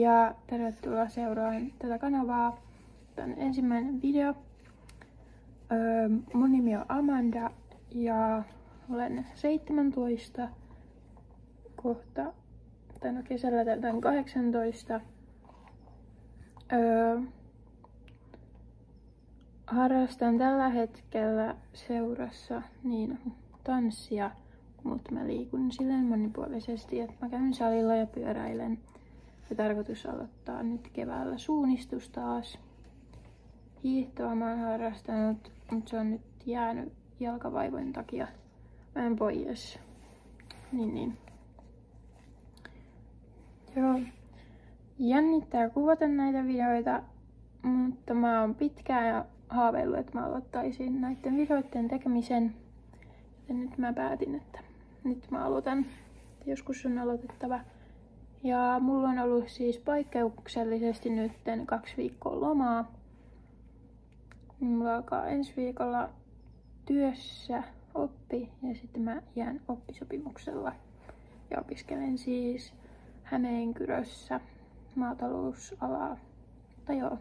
ja tervetuloa seuraamaan tätä kanavaa. Tämä on ensimmäinen video. Mun nimi on Amanda ja olen 17. Kohta, kesällä täytän 18. Harrastan tällä hetkellä seurassa niin tanssia, mutta mä liikun silleen monipuolisesti, että mä käyn salilla ja pyöräilen. Ja tarkoitus aloittaa nyt keväällä suunnistus taas. Hiihtoa mä oon harrastanut, mutta se on nyt jäänyt jalkavaivojen takia vähän pois. Niin. Joo. Jännittää kuvata näitä videoita, mutta mä oon pitkään jo haaveillut, että mä aloittaisin näiden videoiden tekemisen. Ja nyt mä päätin, että nyt mä aloitan. Joskus on aloitettava. Ja mulla on ollut siis poikkeuksellisesti nyt 2 viikkoa lomaa. Mulla alkaa ensi viikolla työssä oppi ja sitten mä jään oppisopimuksella. Ja opiskelen siis Hämeenkyrössä maatalousalaa. Tai joo.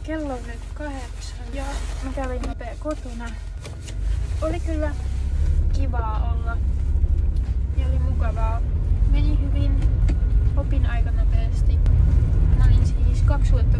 Kello on nyt 8 ja mä kävin nopea kotona. Oli kyllä kivaa olla ja oli mukavaa. Meni hyvin, opin aika nopeasti. Mä olin siis 2 vuotta